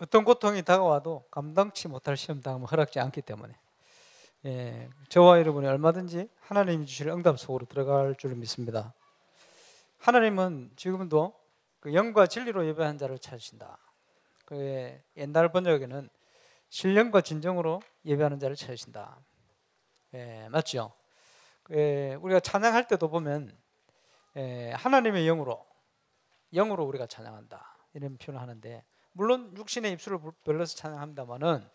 어떤 고통이 다가와도 감당치 못할 시험 당하면 허락지 않기 때문에 저와 여러분이 얼마든지 하나님이 주실 응답 속으로 들어갈 줄 믿습니다. 하나님은 지금도 그 영과 진리로 예배한 자를 찾으신다. 그 옛날 번역에는 신령과 진정으로 예배하는 자를 찾으신다. 맞죠? 우리가 찬양할 때도 보면 하나님의 영으로 우리가 찬양한다 이런 표현을 하는데, 물론 육신의 입술을 벌려서 찬양합니다만은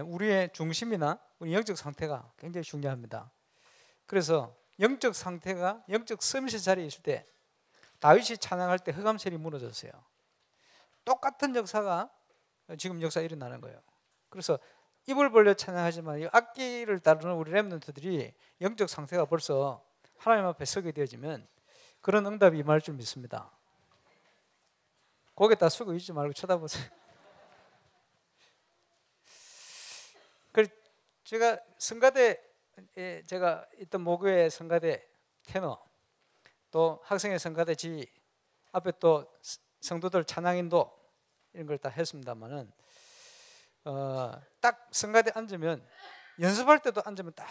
우리의 중심이나 우리 영적 상태가 굉장히 중요합니다. 그래서 영적 상태가 영적 서밋의 자리에 있을 때 다윗이 찬양할 때 흑암셀이 무너졌어요. 똑같은 역사가 지금 역사 일어나는 거예요. 그래서 입을 벌려 찬양하지만 이 악기를 다루는 우리 렘넌트들이 영적 상태가 벌써 하나님 앞에 서게 되어지면 그런 응답이 임할 줄 믿습니다. 고개 다 숙여 있지 말고 쳐다보세요. 제가 성가대, 제가 있던 모교의 성가대 테너, 또 학생의 성가대 지 앞에 또 성도들 찬양인도 이런 걸 다 했습니다만은 딱 성가대 앉으면, 연습할 때도 앉으면 딱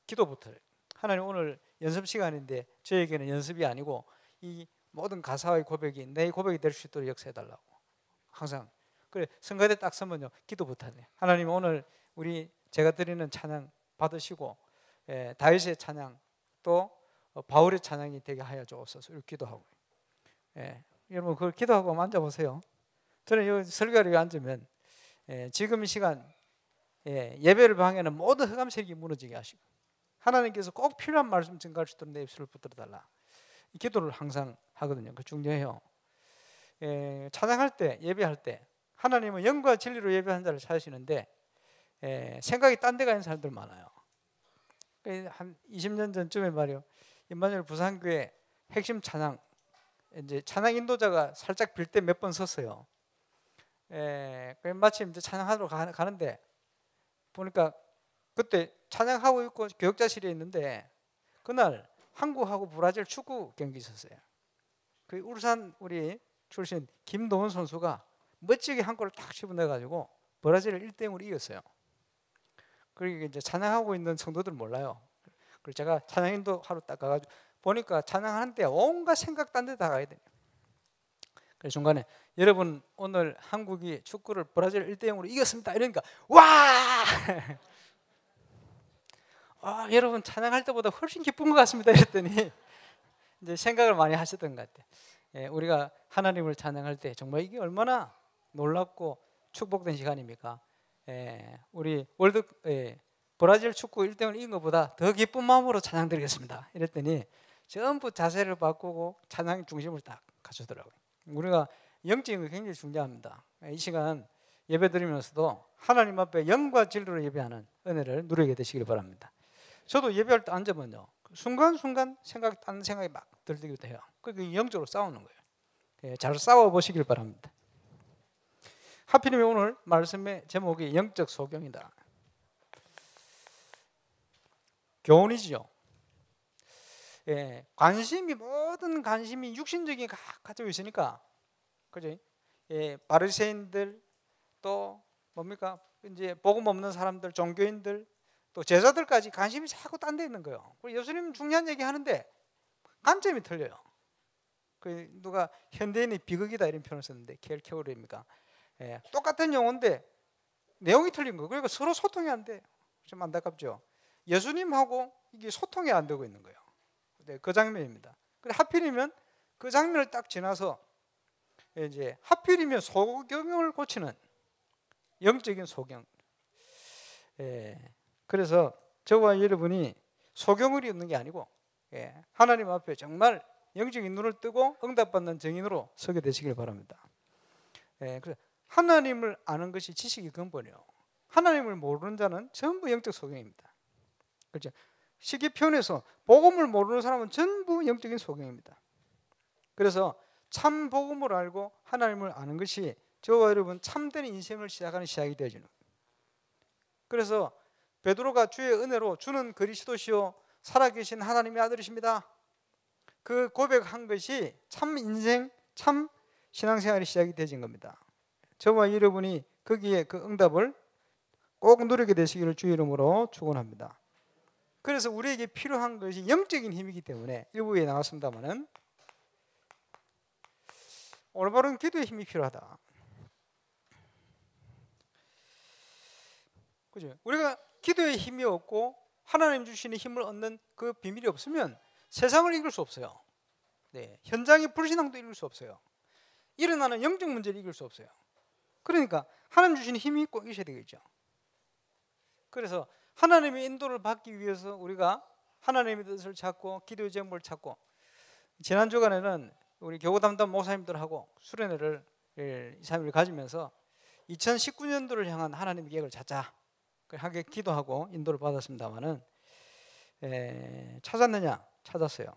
기도부터 해요. 하나님, 오늘 연습 시간인데 저에게는 연습이 아니고 이 모든 가사의 고백이 내 고백이 될 수 있도록 역사해달라고 항상. 그래, 성가대 딱 서면요 기도부터 하네요. 하나님, 오늘 제가 드리는 찬양 받으시고 다윗의 찬양 또 바울의 찬양이 되게 하여 주옵소서 이렇게 기도하고. 여러분 그걸 기도하고 한번 앉아보세요. 저는 여기 설교하러 앉으면 지금 이 시간 예배를 방해하는 모든 흑암색이 무너지게 하시고, 하나님께서 꼭 필요한 말씀 증가할 수 있도록 내 입술을 붙들어 달라, 이 기도를 항상 하거든요. 그 중요해요. 찬양할 때, 예배할 때 하나님은 영과 진리로 예배한 자를 찾으시는데 생각이 딴 데 가 있는 사람들 많아요. 한 20년 전쯤에 말이요, 임마누엘 부산교회 핵심 찬양, 이제 찬양 인도자가 살짝 빌 때 몇 번 섰어요. 마침 이제 찬양하러 가는데 보니까 그때 찬양하고 있고 교역자실에 있는데 그날 한국하고 브라질 축구 경기 있었어요. 그 울산 우리 출신 김동원 선수가 멋지게 한 골을 딱 집어넣어가지고 브라질을 1대0으로 이겼어요. 그리고 이제 찬양하고 있는 성도들 몰라요. 그래서 제가 찬양인도 하러 딱 가가지고 보니까 찬양하는데 온갖 생각 딴 데 다 가야 돼요. 그래서 중간에 여러분 오늘 한국이 축구를 브라질 1대0으로 이겼습니다 이러니까 와! 여러분 찬양할 때보다 훨씬 기쁜 것 같습니다 이랬더니 이제 생각을 많이 하셨던 것 같아요. 우리가 하나님을 찬양할 때 정말 이게 얼마나 놀랍고 축복된 시간입니까? 우리 브라질 축구 1대0을 이긴 것보다 더 기쁜 마음으로 찬양 드리겠습니다 이랬더니 전부 자세를 바꾸고 찬양 중심을 딱 갖추더라고요. 우리가 영적인 거 굉장히 중요합니다. 이 시간 예배 드리면서도 하나님 앞에 영과 진리로 예배하는 은혜를 누리게 되시길 바랍니다. 저도 예배할 때 앉으면요 순간순간 딴 생각이 막 들기도 해요. 그게 영적으로 싸우는 거예요. 잘 싸워보시길 바랍니다. 하필이면 오늘 말씀의 제목이 영적 소경이다. 교훈이지요. 모든 관심이 육신적인 가지고 있으니까, 그죠? 바리새인들 또 뭡니까? 이제 복음 없는 사람들, 종교인들, 또 제자들까지 관심이 자꾸 딴 데 있는 거예요. 예수님 중요한 얘기 하는데 관점이 틀려요. 누가 현대인의 비극이다 이런 표현을 썼는데 켈케오르입니까? 똑같은 용어인데 내용이 틀린 거예요. 그러니까 서로 소통이 안 돼. 좀 안타깝죠. 예수님하고 이게 소통이 안 되고 있는 거예요. 그 장면입니다. 하필이면 그 장면을 딱 지나서 이제 하필이면 소경을 고치는 영적인 소경. 그래서 저와 여러분이 소경을 얻는 게 아니고 하나님 앞에 정말 영적인 눈을 뜨고 응답받는 증인으로 서게 되시길 바랍니다. 그래서 하나님을 아는 것이 지식의 근본이에요. 하나님을 모르는 자는 전부 영적 소경입니다. 그렇죠? 쉽게 표현해서 복음을 모르는 사람은 전부 영적인 소경입니다. 그래서 참 복음을 알고 하나님을 아는 것이 저와 여러분 참된 인생을 시작하는 시작이 되어지는 거예요. 그래서 베드로가 주의 은혜로 주는 그리스도시요 살아계신 하나님의 아들이십니다. 그 고백한 것이 참 인생, 참 신앙생활이 시작이 되어진 겁니다. 저와 여러분이 거기에 그 응답을 꼭 누리게 되시기를 주의 이름으로 축원합니다. 그래서 우리에게 필요한 것이 영적인 힘이기 때문에 일부에 나왔습니다만은 올바른 기도의 힘이 필요하다. 그죠? 우리가 기도의 힘이 없고 하나님 주시는 힘을 얻는 그 비밀이 없으면 세상을 이길 수 없어요. 네, 현장의 불신앙도 이길 수 없어요. 일어나는 영적 문제를 이길 수 없어요. 그러니까 하나님 주시는 힘이 꼭 있어야 되겠죠. 그래서 하나님의 인도를 받기 위해서 우리가 하나님의 뜻을 찾고 기도의 제목을 찾고, 지난 주간에는 우리 교구 담당 목사님들하고 수련회를 2, 3일 가지면서 2019년도를 향한 하나님의 계획을 찾자 하게 기도하고 인도를 받았습니다만은 찾았느냐? 찾았어요.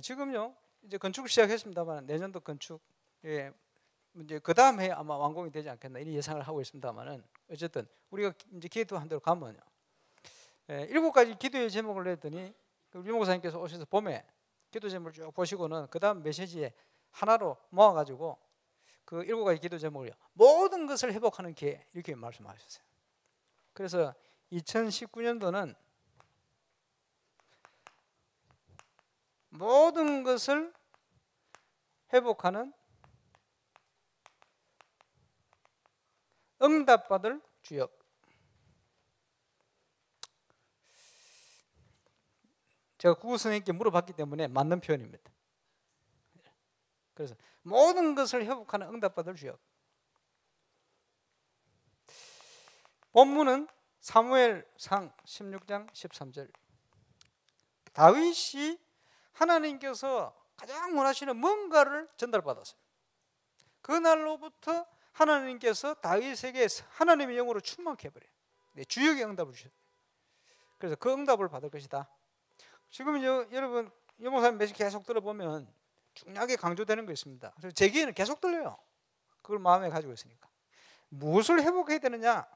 지금요 이제 건축을 시작했습니다만 내년도 건축 이제 그 다음 해 아마 완공이 되지 않겠나 이런 예상을 하고 있습니다만은, 어쨌든 우리가 이제 기도한 대로 가면요 7가지 기도의 제목을 냈더니 우리 목사님께서 오셔서 봄에 기도 제목을 쭉 보시고는 그 다음 메시지에 하나로 모아가지고 그 7가지 기도 제목을요 모든 것을 회복하는 기회 이렇게 말씀하셨어요. 그래서 2019년도는 모든 것을 회복하는 응답받을 주역. 제가 국어 선생님께 물어봤기 때문에 맞는 표현입니다. 그래서 모든 것을 회복하는 응답받을 주역. 본문은 사무엘상 16장 13절. 다윗이 하나님께서 가장 원하시는 뭔가를 전달받았어요. 그날로부터 하나님께서 다윗에게 하나님의 영으로 충만케 해버려요. 주역의 응답을 주셨어요. 그래서 그 응답을 받을 것이다. 지금 여러분 여목사님 메시지 계속 들어보면 중요하게 강조되는 거 있습니다. 그래서 제 귀에는 계속 들려요. 그걸 마음에 가지고 있으니까. 무엇을 회복해야 되느냐?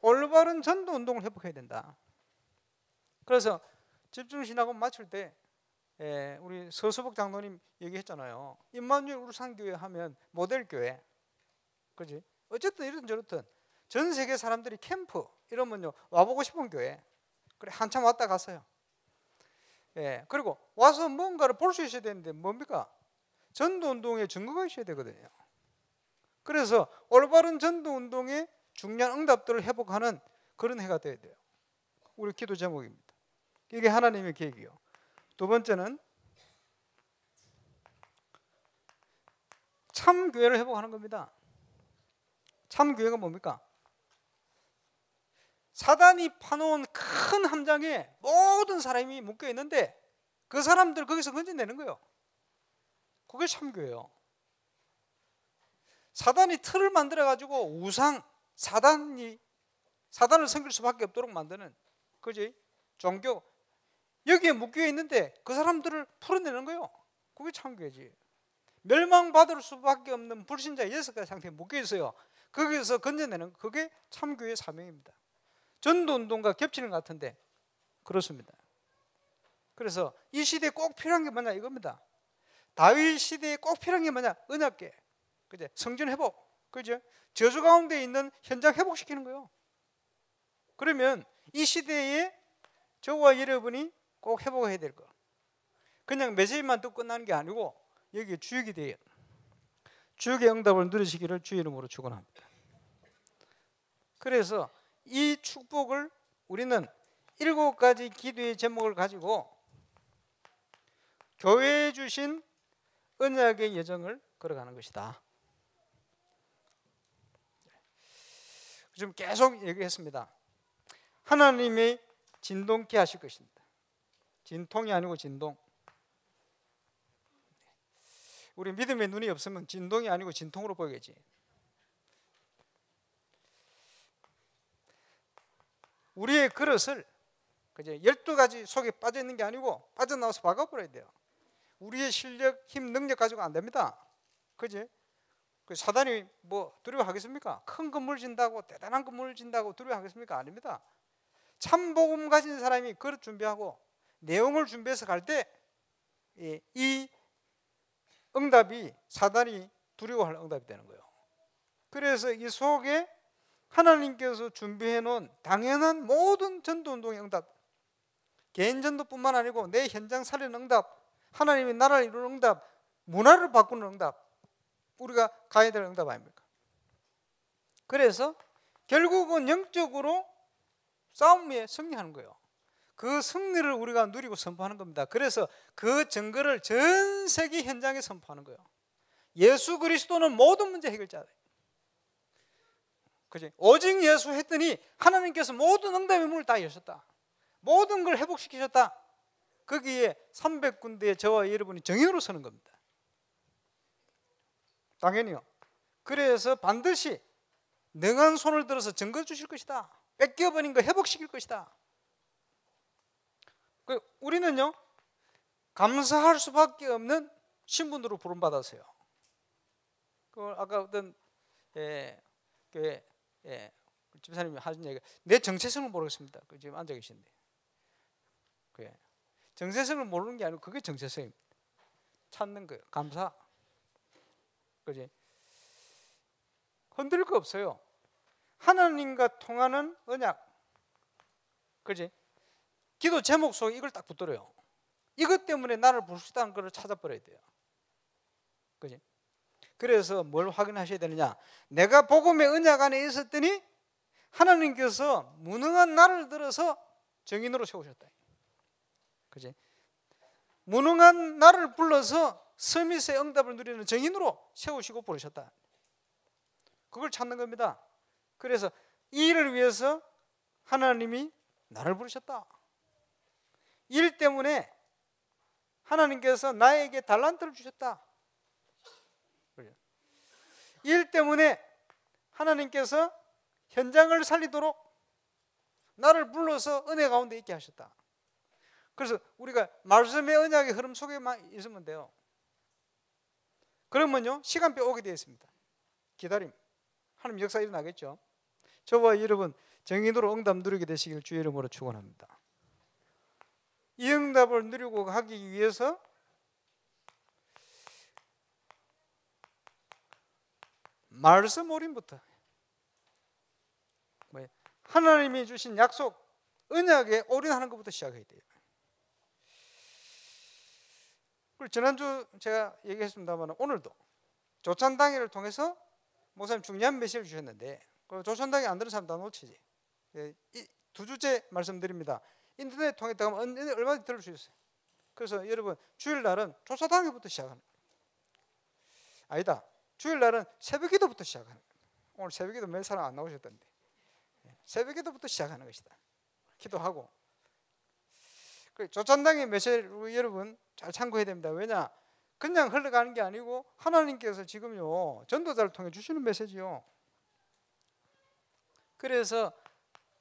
올바른 전도 운동을 회복해야 된다. 그래서 집중신학원 마칠 때 우리 서수복 장로님 얘기했잖아요. 임마누엘 울산교회 하면 모델교회, 그지? 어쨌든 이렇든 저렇든 전 세계 사람들이 캠프 이러면요 와보고 싶은 교회. 그래 한참 왔다 갔어요. 그리고 와서 뭔가를 볼 수 있어야 되는데 뭡니까? 전도운동의 증거가 있어야 되거든요. 그래서 올바른 전도운동의 중요한 응답들을 회복하는 그런 해가 되어야 돼요. 우리 기도 제목입니다. 이게 하나님의 계획이요. 두 번째는 참교회를 회복하는 겁니다. 참교회가 뭡니까? 사단이 파놓은 큰 함장에 모든 사람이 묶여 있는데 그 사람들 거기서 건져내는 거예요. 그게 참교회예요. 사단이 틀을 만들어 가지고 우상, 사단을 섬길 수밖에 없도록 만드는, 그지? 종교 여기에 묶여 있는데 그 사람들을 풀어내는 거예요. 그게 참교회지. 멸망받을 수밖에 없는 불신자 6가지 상태에 묶여 있어요. 거기서 건져내는 그게 참교회의 사명입니다. 전도운동과 겹치는 것 같은데 그렇습니다. 그래서 이 시대에 꼭 필요한 게 뭐냐 이겁니다. 다윗 시대에 꼭 필요한 게 뭐냐? 언약궤, 그죠? 성전 회복, 그죠? 저주 가운데 있는 현장 회복시키는 거예요. 그러면 이 시대에 저와 여러분이 꼭 회복해야 될 거, 그냥 메시지만 듣고 끝나는 게 아니고 여기에 주역이 돼요. 주역의 응답을 누리시기를 주의 이름으로 축원합니다. 그래서 이 축복을 우리는 7가지 기도의 제목을 가지고 교회에 주신 언약의 여정을 걸어가는 것이다. 지금 계속 얘기했습니다. 하나님이 진동케 하실 것입니다. 진통이 아니고 진동. 우리 믿음의 눈이 없으면 진동이 아니고 진통으로 보이겠지. 우리의 그릇을 12가지 속에 빠져 있는 게 아니고 빠져나와서 박아버려야 돼요. 우리의 실력, 힘, 능력 가지고 안 됩니다. 그지? 사단이 뭐 두려워하겠습니까? 큰 건물 진다고, 대단한 건물 진다고 두려워하겠습니까? 아닙니다. 참복음 가진 사람이 그릇 준비하고 내용을 준비해서 갈 때 이 응답이 사단이 두려워할 응답이 되는 거예요. 그래서 이 속에 하나님께서 준비해 놓은 당연한 모든 전도운동의 응답, 개인 전도뿐만 아니고 내 현장 살리는 응답, 하나님이 나라를 이루는 응답, 문화를 바꾸는 응답, 우리가 가야 될 응답 아닙니까? 그래서 결국은 영적으로 싸움에 승리하는 거예요. 그 승리를 우리가 누리고 선포하는 겁니다. 그래서 그 증거를 전 세계 현장에 선포하는 거예요. 예수 그리스도는 모든 문제 해결자다. 그지? 오직 예수 했더니 하나님께서 모든 응답의 문을 다 여셨다. 모든 걸 회복시키셨다. 거기에 300군데의 저와 여러분이 정인으로 서는 겁니다. 당연히요. 그래서 반드시 능한 손을 들어서 증거 주실 것이다. 뺏겨버린 거 회복시킬 것이다. 우리는요, 감사할 수밖에 없는 신분으로 부름받았어요. 아까 어떤 집사님이 하신 얘기가 내 정체성을 모르겠습니다. 지금 앉아 계신데, 정체성을 모르는 게 아니고 그게 정체성입니다. 찾는 거예요. 감사. 그지? 흔들릴 거 없어요. 하나님과 통하는 언약. 그지? 기도 제목 속에 이걸 딱 붙들어요. 이것 때문에 나를 부르시다는 걸 찾아버려야 돼요. 그지? 그래서 뭘 확인하셔야 되느냐? 내가 복음의 언약 안에 있었더니 하나님께서 무능한 나를 들어서 정인으로 세우셨다. 그지? 무능한 나를 불러서 서밋의 응답을 누리는 정인으로 세우시고 부르셨다. 그걸 찾는 겁니다. 그래서 이 일을 위해서 하나님이 나를 부르셨다. 일 때문에 하나님께서 나에게 달란트를 주셨다. 일 때문에 하나님께서 현장을 살리도록 나를 불러서 은혜 가운데 있게 하셨다. 그래서 우리가 말씀의 언약의 흐름 속에만 있으면 돼요. 그러면요, 시간표 오게 되어 있습니다. 기다림. 하나님 역사 일어나겠죠. 저와 여러분 정인으로 응답 누리게 되시길 주의 이름으로 축원합니다. 이 응답을 누리고 하기 위해서 말씀 올인부터 하나님이 주신 약속, 언약에 올인하는 것부터 시작해야 돼요. 그리고 지난주 제가 얘기했습니다만 오늘도 조찬당회를 통해서 목사님 중요한 메시지를 주셨는데 그 조찬당회 안 들은 사람 다 놓치지. 두 주째 말씀드립니다. 인터넷 통했다가 얼마든지 들을 수 있어요. 그래서 여러분 주일날은 조사당회부터 시작하는 거예요. 아니다. 주일날은 새벽기도부터 시작하는 거예요. 오늘 새벽기도 몇 사람 안 나오셨던데 새벽기도부터 시작하는 것이다. 기도하고 조찬당회 메시지 여러분 잘 참고해야 됩니다. 왜냐? 그냥 흘러가는 게 아니고 하나님께서 지금요 전도자를 통해 주시는 메시지요. 그래서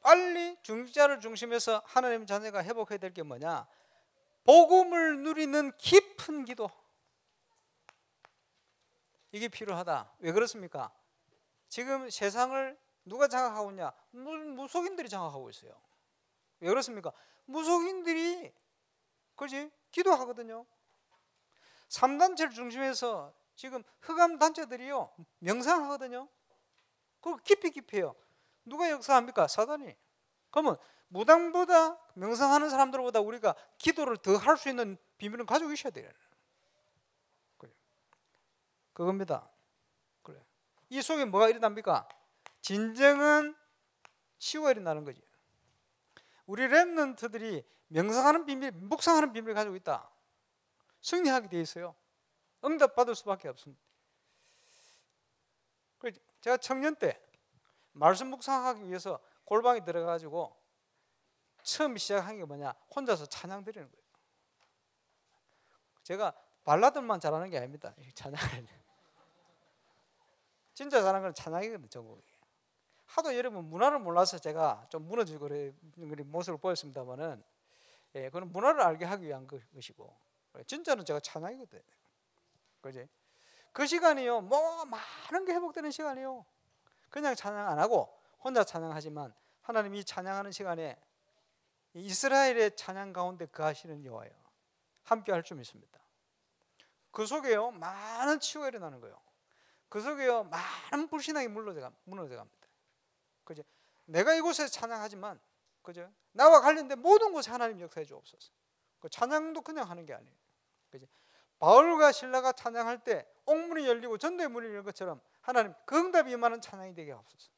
빨리 중직자를 중심해서 하나님 자녀가 회복해야 될 게 뭐냐? 복음을 누리는 깊은 기도. 이게 필요하다. 왜 그렇습니까? 지금 세상을 누가 장악하고 있냐? 무속인들이 장악하고 있어요. 왜 그렇습니까? 무속인들이 그렇지? 기도하거든요. 3단체를 중심해서 지금 흑암단체들이요 명상하거든요. 그거 깊이 해요. 누가 역사합니까? 사단이. 그러면 무당보다 명상하는 사람들보다 우리가 기도를 더 할 수 있는 비밀은 가지고 있어야 돼요. 그래. 그겁니다. 그래. 이 속에 뭐가 일어납니까? 진정한 치유가 일어나는 거지. 우리 렘넌트들이 명상하는 비밀, 묵상하는 비밀을 가지고 있다. 승리하게 돼 있어요. 응답받을 수밖에 없습니다. 제가 청년 때 말씀 묵상하기 위해서 골방에 들어가가지고 처음 시작한 게 뭐냐? 혼자서 찬양 드리는 거예요. 제가 발라드만 잘하는 게 아닙니다. 찬양을 진짜 잘하는 건 찬양이거든요. 전국에. 하도 여러분 문화를 몰라서 제가 좀 무너지고 그런 모습을 보였습니다만은 그건 문화를 알게 하기 위한 것이고 진짜는 제가 찬양이거든요. 그지? 그 시간이요 뭐 많은 게 회복되는 시간이요. 그냥 찬양 안 하고 혼자 찬양하지만 하나님 이 찬양하는 시간에 이스라엘의 찬양 가운데 거하시는 여호와여 함께 할 줄 믿습니다. 그 속에요 많은 치유가 일어나는 거예요. 그 속에요 많은 불신앙이 무너져갑니다. 그죠? 내가 이곳에서 찬양하지만, 그죠? 나와 관련된 모든 곳에 하나님 역사해 주옵소서. 그 찬양도 그냥 하는 게 아니에요. 그죠? 바울과 신라가 찬양할 때 옥문이 열리고 전도의 문이 열린 것처럼 하나님 그 응답이 임하는 찬양이 되게 하옵소서.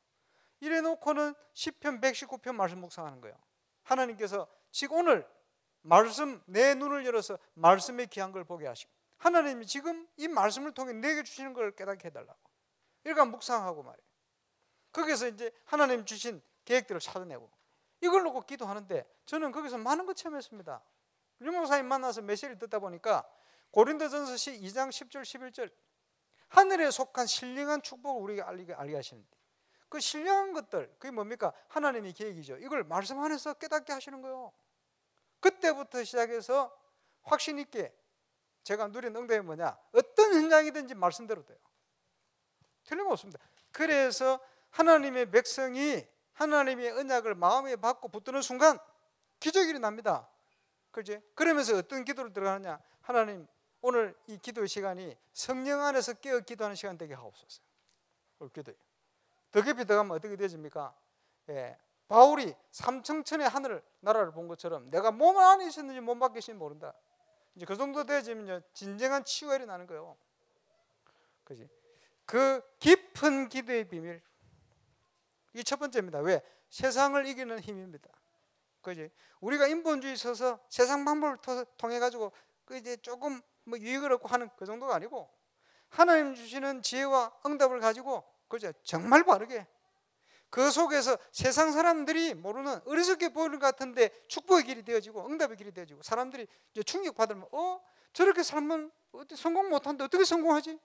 이래 놓고는 시편 119편 말씀 묵상하는 거예요. 하나님께서 지금 오늘 말씀, 내 눈을 열어서 말씀의 귀한 걸 보게 하시고, 하나님이 지금 이 말씀을 통해 내게 주시는 걸 깨닫게 해달라고 이렇게 묵상하고 말이에요. 거기서 이제 하나님 주신 계획들을 찾아내고 이걸 놓고 기도하는데, 저는 거기서 많은 것 체험했습니다. 유 목사님 만나서 메시지를 듣다 보니까 고린도전서 2장 10절 11절 하늘에 속한 신령한 축복을 우리가 알게 하시는데, 그 신령한 것들 그게 뭡니까? 하나님의 계획이죠. 이걸 말씀 안에서 깨닫게 하시는 거예요. 그때부터 시작해서 확신 있게 제가 누린 응답이 뭐냐? 어떤 현장이든지 말씀대로 돼요. 틀림없습니다. 그래서 하나님의 백성이 하나님의 언약을 마음에 받고 붙드는 순간 기적이 일어납니다. 그렇지? 그러면서 어떤 기도를 들어가느냐? 하나님, 오늘 이 기도 시간이 성령 안에서 깨어 기도하는 시간 되게 하옵소서. 기도해요. 더 깊이 들어가면 어떻게 되집니까? 예, 바울이 삼청천의 하늘 나라를 본 것처럼 내가 몸 안에 있었는지 몸 밖에 있는지 모른다. 이제 그 정도 되어지면 진정한 치유가 일어나는 거예요. 그렇지? 그 깊은 기도의 비밀, 이게 첫 번째입니다. 왜? 세상을 이기는 힘입니다. 그지? 우리가 인본주의 있어서 세상 방법을 통해 가지고 그 이제 조금 뭐 유익을 얻고 하는 그 정도가 아니고, 하나님 주시는 지혜와 응답을 가지고, 그죠? 정말 바르게 그 속에서 세상 사람들이 모르는 어리석게 보이는 것 같은데 축복의 길이 되어지고 응답의 길이 되어지고, 사람들이 이제 충격받으면 저렇게 살면 성공 못하는데 어떻게 성공하지?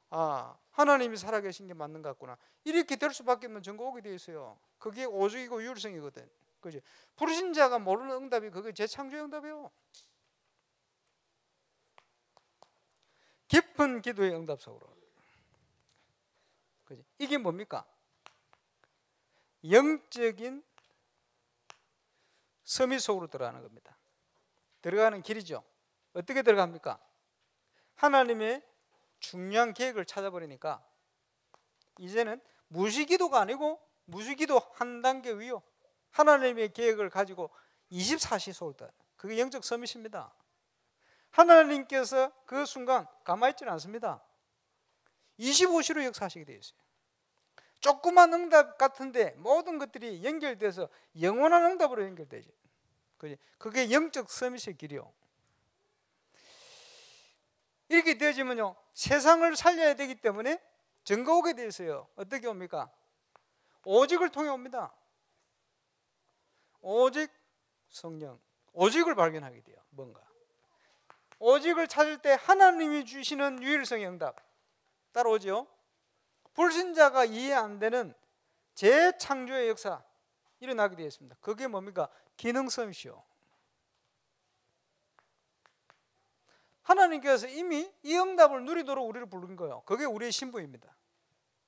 아, 하나님이 살아계신 게 맞는 것 같구나. 이렇게 될 수밖에 없는 증거 오게 되어 있어요. 그게 오직이고 유일성이거든. 그지? 부르신 자가 모르는 응답이 그게 재창조의 응답이에요. 깊은 기도의 응답 속으로. 그지? 이게 뭡니까? 영적인 서밋 속으로 들어가는 겁니다. 들어가는 길이죠. 어떻게 들어갑니까? 하나님의 중요한 계획을 찾아버리니까 이제는 무시기도가 아니고 무시기도 한 단계 위요, 하나님의 계획을 가지고 24시 속으로 들어가는, 그게 영적 서밋입니다. 하나님께서 그 순간 가만히 있지는 않습니다. 25시로 역사하시게 되어 있어요. 조그만 응답 같은데 모든 것들이 연결돼서 영원한 응답으로 연결되죠. 그게 영적 서밋의 길이요. 이렇게 되어지면요, 세상을 살려야 되기 때문에 증거 오게 되어 있어요. 어떻게 옵니까? 오직을 통해 옵니다. 오직 성령, 오직을 발견하게 돼요. 뭔가 오직을 찾을 때 하나님이 주시는 유일성의 응답 따라오죠. 불신자가 이해 안 되는 재창조의 역사 일어나게 되어 있습니다. 그게 뭡니까? 기능성이시오. 하나님께서 이미 이 응답을 누리도록 우리를 부른 거예요. 그게 우리의 신분입니다.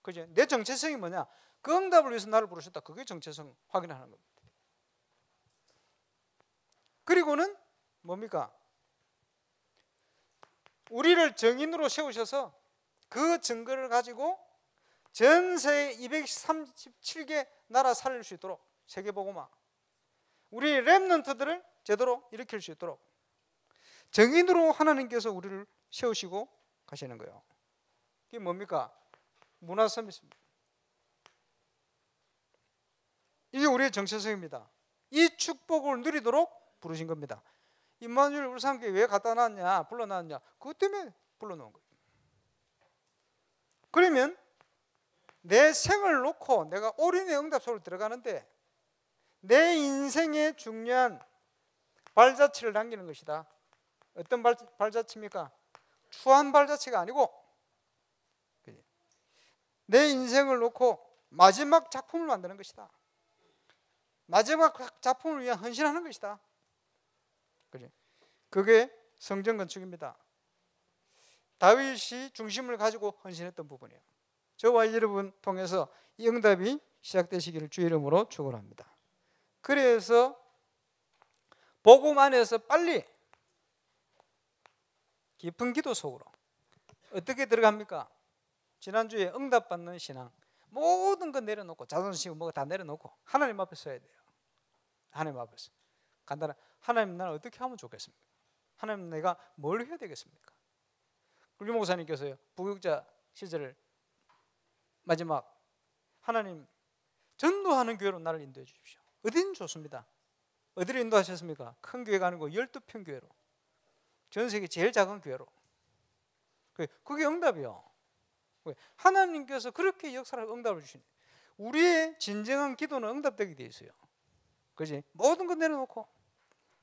그죠? 내 정체성이 뭐냐? 그 응답을 위해서 나를 부르셨다. 그게 정체성 확인하는 겁니다. 그리고는 뭡니까? 우리를 정인으로 세우셔서 그 증거를 가지고 전 세계 237개 나라 살릴 수 있도록, 세계복음화, 우리 렘넌트들을 제대로 일으킬 수 있도록 정인으로 하나님께서 우리를 세우시고 가시는 거예요. 이게 뭡니까? 문화 서밋입니다. 이게 우리의 정체성입니다. 이 축복을 누리도록 부르신 겁니다. 임마누엘 울산교회 왜 갖다 놨냐, 불러놨냐? 그것 때문에 불러놓은 거예요. 그러면 내 생을 놓고 내가 올인의 응답 속으로 들어가는데 내 인생의 중요한 발자취를 남기는 것이다. 어떤 발자취입니까? 추한 발자취가 아니고 내 인생을 놓고 마지막 작품을 만드는 것이다. 마지막 작품을 위한 헌신하는 것이다. 그게 성전 건축입니다. 다윗이 중심을 가지고 헌신했던 부분이에요. 저와 여러분 통해서 이 응답이 시작되시기를 주의 이름으로 축원합니다. 그래서 복음 안에서 빨리 깊은 기도 속으로. 어떻게 들어갑니까? 지난주에 응답받는 신앙. 모든 거 내려놓고 자존심 뭐가 다 내려놓고 하나님 앞에 서야 돼요. 하나님 앞에서. 간단한 하나님 나는 어떻게 하면 좋겠습니까? 하나님 내가 뭘 해야 되겠습니까? 유 목사님께서요 부교육자 시절 마지막 하나님 전도하는 교회로 나를 인도해 주십시오. 어디는 좋습니다. 어디로 인도하셨습니까? 큰 교회가 아니고 12평 교회로. 전 세계 제일 작은 교회로. 그게 응답이요. 하나님께서 그렇게 역사를 응답을 주시네. 우리의 진정한 기도는 응답되게 되어 있어요. 그지? 모든 것 내려놓고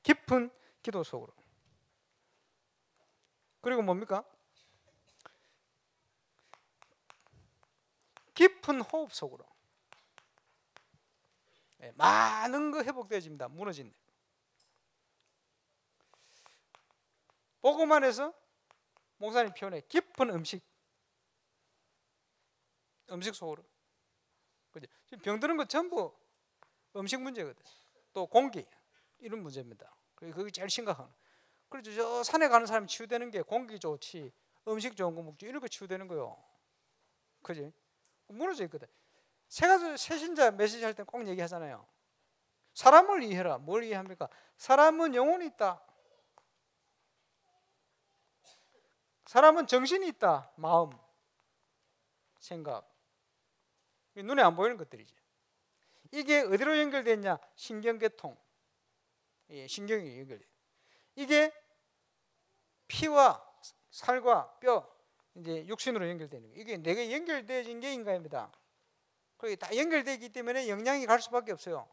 깊은 기도 속으로. 그리고 뭡니까? 깊은 호흡 속으로. 많은 거 회복되어집니다. 무너진. 보고만 해서 목사님 표현해 깊은 음식 속으로. 그죠? 지금 병드는 거 전부 음식 문제거든. 또 공기 이런 문제입니다. 그게 제일 심각한 거. 그래서 저 산에 가는 사람이 치유되는 게 공기 좋지, 음식 좋은 거 먹지, 이런 거 치유되는 거요. 그지? 무너져 있거든. 새신자 메시지 할 때 꼭 얘기하잖아요. 사람을 이해해라. 뭘 이해합니까? 사람은 영혼이 있다. 사람은 정신이 있다. 마음, 생각. 눈에 안 보이는 것들이지. 이게 어디로 연결되어 있냐? 신경계통. 신경이 연결돼. 이게 피와 살과 뼈, 이제 육신으로 연결되는 거예요. 이게 내게 연결되어진 게 인간입니다. 그게 다 연결되어 있기 때문에 영향이 갈 수밖에 없어요.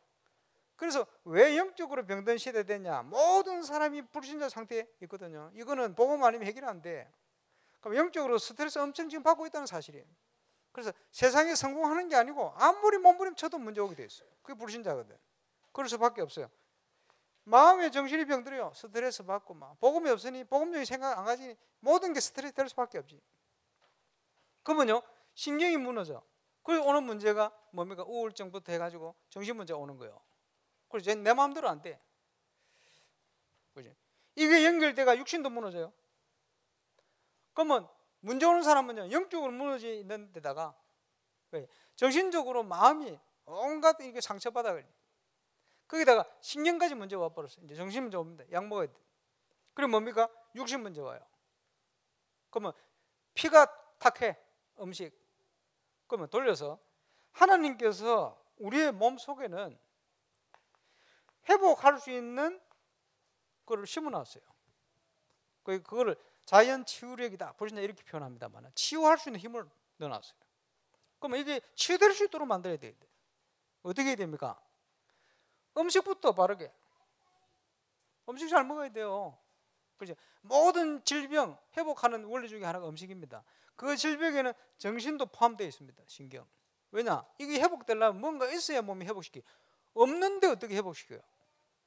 그래서 왜 영적으로 병든 시대 되냐? 모든 사람이 불신자 상태에 있거든요. 이거는 복음 아니면 해결 안 돼. 그럼 영적으로 스트레스 엄청 지금 받고 있다는 사실이에요. 그래서 세상에 성공하는 게 아니고 아무리 몸부림쳐도 문제 오게 돼 있어요. 그게 불신자거든. 그럴 수밖에 없어요. 마음의 정신이 병들어요. 스트레스 받고 막 복음이 없으니 복음적인 생각 안 가지니 모든 게 스트레스 될 수밖에 없지. 그러면요 신경이 무너져. 그래서 오는 문제가 뭡니까? 우울증부터 해가지고 정신 문제가 오는 거예요. 그래서 내 마음대로 안 돼. 그지? 이게 연결돼가 육신도 무너져요. 그러면 문제 오는 사람은요 영적으로 무너져 있는 데다가 정신적으로 마음이 온갖 이게 상처받아 걸려. 거기다가 신경까지 문제 와버렸어요. 이제 정신 문제 옵니다. 약 먹어야 돼. 그리고 뭡니까? 육신 문제 와요. 그러면 피가 탁해. 음식. 그러면 돌려서 하나님께서 우리의 몸 속에는 회복할 수 있는 그걸 심어놨어요. 그거를 자연 치유력이다. 불신자 이렇게 표현합니다만 치유할 수 있는 힘을 넣어놨어요. 그러면 이게 치유될 수 있도록 만들어야 돼요. 어떻게 해야 됩니까? 음식부터 바르게. 음식 잘 먹어야 돼요. 그죠? 모든 질병 회복하는 원리 중에 하나가 음식입니다. 그 질병에는 정신도 포함되어 있습니다. 신경. 왜냐? 이게 회복되려면 뭔가 있어야 몸이 회복시켜요. 없는데 어떻게 회복시켜요?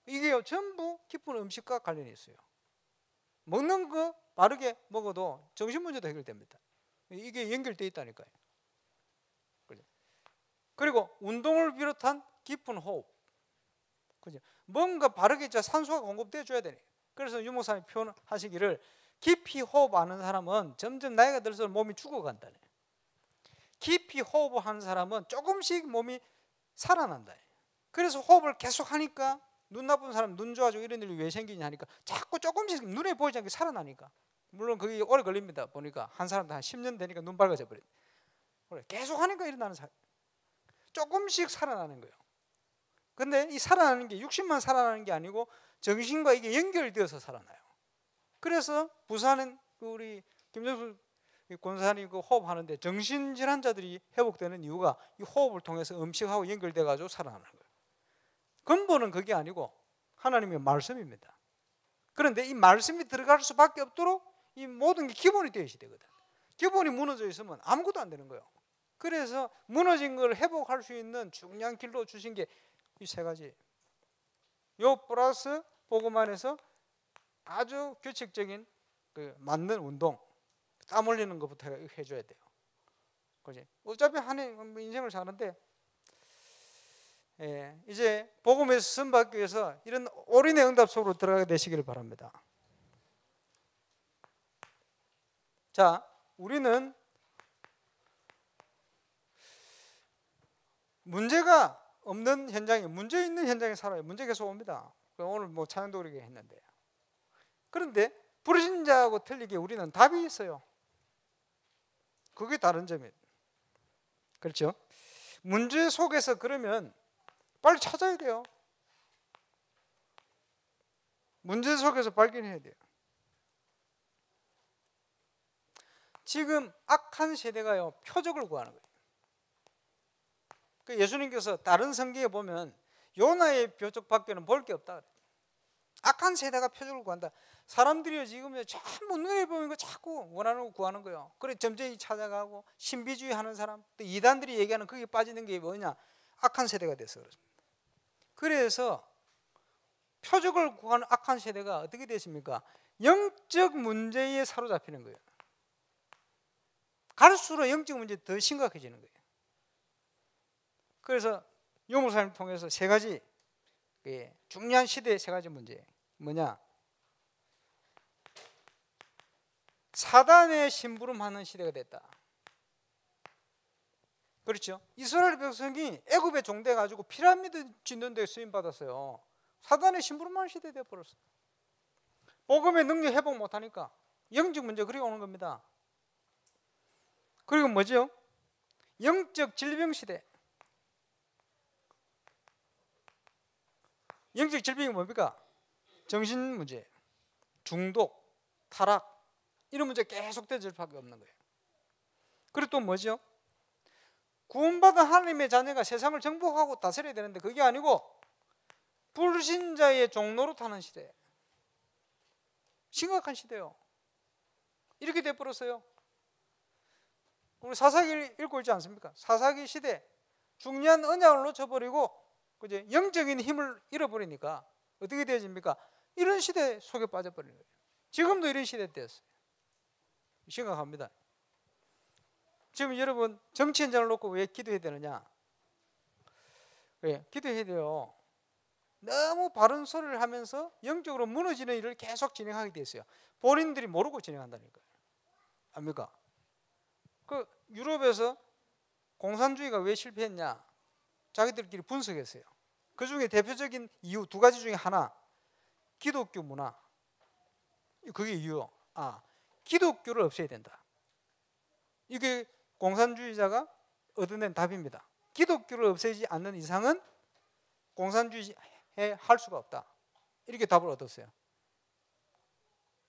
이게 전부 깊은 음식과 관련이 있어요. 먹는 거 바르게 먹어도 정신 문제도 해결됩니다. 이게 연결되어 있다니까요. 그죠? 그리고 운동을 비롯한 깊은 호흡. 그죠? 뭔가 바르게 산소가 공급되어 줘야 되네. 그래서 유 목사님이 표현하시기를 깊이 호흡하는 사람은 점점 나이가 들수록 몸이 죽어간다네. 깊이 호흡하는 사람은 조금씩 몸이 살아난다. 그래서 호흡을 계속 하니까 눈 나쁜 사람 눈 좋아지고 이런 일이 왜 생기냐 하니까 자꾸 조금씩 눈에 보이지 않게 살아나니까. 물론 그게 오래 걸립니다. 보니까 한 사람도 한 10년 되니까 눈 밝아져 버려. 계속 하니까 일어나는 사람. 조금씩 살아나는 거예요. 근데 이 살아나는 게 육신만 살아나는 게 아니고 정신과 이게 연결되어서 살아나요. 그래서 부산은 우리 김정수 권사님 그 호흡하는데 정신질환자들이 회복되는 이유가 이 호흡을 통해서 음식하고 연결돼 가지고 살아나는 거예요. 근본은 그게 아니고 하나님의 말씀입니다. 그런데 이 말씀이 들어갈 수밖에 없도록 이 모든 게 기본이 되어야 되거든. 기본이 무너져 있으면 아무것도 안 되는 거예요. 그래서 무너진 걸 회복할 수 있는 중요한 길로 주신 게 이 세 가지. 요 플러스 복음 안에서 아주 규칙적인 그 맞는 운동, 땀 흘리는 것부터 해줘야 돼요. 그지? 어차피 한 인생을 사는데, 이제 복음에서 선받기 위해서 이런 올인의 응답 속으로 들어가게 되시기를 바랍니다. 자, 우리는 문제가 없는 현장에, 문제 있는 현장에 살아요. 문제 계속 옵니다. 오늘 뭐 찬양도 그렇게 했는데. 그런데 불신자하고 틀리게 우리는 답이 있어요. 그게 다른 점이에요. 그렇죠? 문제 속에서 그러면 빨리 찾아야 돼요. 문제 속에서 발견해야 돼요. 지금 악한 세대가요, 표적을 구하는 거예요. 예수님께서 다른 성경에 보면 요나의 표적밖에는 볼 게 없다. 악한 세대가 표적을 구한다. 사람들이 지금 전부 눈에 보이는 거 자꾸 원하는 거 구하는 거예요. 그래 점쟁이 찾아가고 신비주의 하는 사람, 또 이단들이 얘기하는 거기에 빠지는 게 뭐냐? 악한 세대가 돼서 그렇습니다. 그래서 표적을 구하는 악한 세대가 어떻게 되십니까? 영적 문제에 사로잡히는 거예요. 갈수록 영적 문제 더 심각해지는 거예요. 그래서 요목사님을 통해서 세 가지 중요한 시대의 세 가지 문제 뭐냐? 사단의 심부름하는 시대가 됐다. 그렇죠? 이스라엘 백성이 애굽에 종돼 가지고 피라미드 짓는 데 쓰임 받았어요. 사단의 심부름하는 시대 돼 버렸어. 복음의 능력 회복 못 하니까 영적 문제 그리 오는 겁니다. 그리고 뭐죠? 영적 질병 시대. 영적 질병이 뭡니까? 정신 문제, 중독, 타락 이런 문제 계속 될 수밖에 없는 거예요. 그리고 또 뭐죠? 구원받은 하나님의 자녀가 세상을 정복하고 다스려야 되는데 그게 아니고 불신자의 종로로 타는 시대. 심각한 시대요. 이렇게 돼버렸어요. 우리 사사기를 읽고 있지 않습니까? 사사기 시대 중요한 언약을 놓쳐버리고 그제 영적인 힘을 잃어버리니까 어떻게 되어집니까? 이런 시대 속에 빠져버리는 거예요. 지금도 이런 시대 되었어요. 심각합니다. 지금 여러분 정치 현장을 놓고 왜 기도해야 되느냐? 왜 기도해야 돼요? 너무 바른 소리를 하면서 영적으로 무너지는 일을 계속 진행하게 됐어요. 본인들이 모르고 진행한다니까요. 압니까? 그 유럽에서 공산주의가 왜 실패했냐? 자기들끼리 분석했어요. 그 중에 대표적인 이유 두 가지 중에 하나, 기독교 문화. 그게 이유. 기독교를 없애야 된다. 이게 공산주의자가 얻어낸 답입니다. 기독교를 없애지 않는 이상은 공산주의에 할 수가 없다. 이렇게 답을 얻었어요.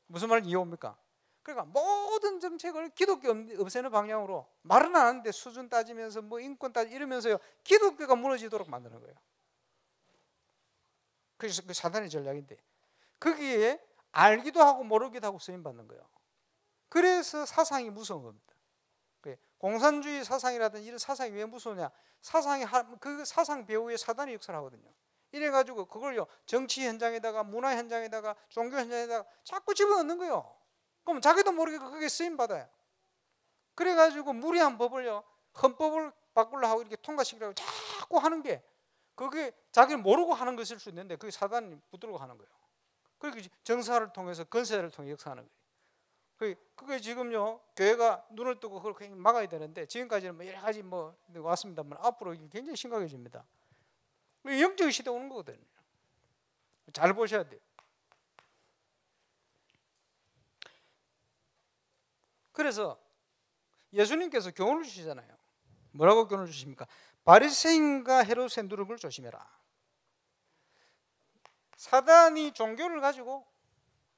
무슨 말 이해옵니까? 그러니까 모든 정책을 기독교 없애는 방향으로 말은 안 하는데 수준 따지면서 뭐 인권 따지 이러면서요 기독교가 무너지도록 만드는 거예요. 그래서 그 사단의 전략인데 거기에 알기도 하고 모르기도 하고 쓰임 받는 거예요. 그래서 사상이 무서운 겁니다. 공산주의 사상이라든지 이런 사상이 왜 무서우냐? 그 사상 배후에 사단이 역사를 하거든요. 이래가지고 그걸요 정치 현장에다가 문화 현장에다가 종교 현장에다가 자꾸 집어넣는 거예요. 그럼 자기도 모르게 그게 쓰임 받아요. 그래가지고 무리한 법을요 헌법을 바꾸려 하고 이렇게 통과시키려고 자꾸 하는 게 그게 자기는 모르고 하는 것일 수 있는데 그게 사단이 붙들고 하는 거예요. 그렇게 정사를 통해서 건세를 통해 역사하는 거예요. 그게 지금요 교회가 눈을 뜨고 그렇게 막아야 되는데 지금까지는 뭐 여러 가지 뭐 왔습니다만 앞으로 굉장히 심각해집니다. 영적 시대 오는 거거든요. 잘 보셔야 돼요. 그래서 예수님께서 교훈을 주시잖아요. 뭐라고 교훈을 주십니까? 바리새인과 헤롯의 누룩을 조심해라. 사단이 종교를 가지고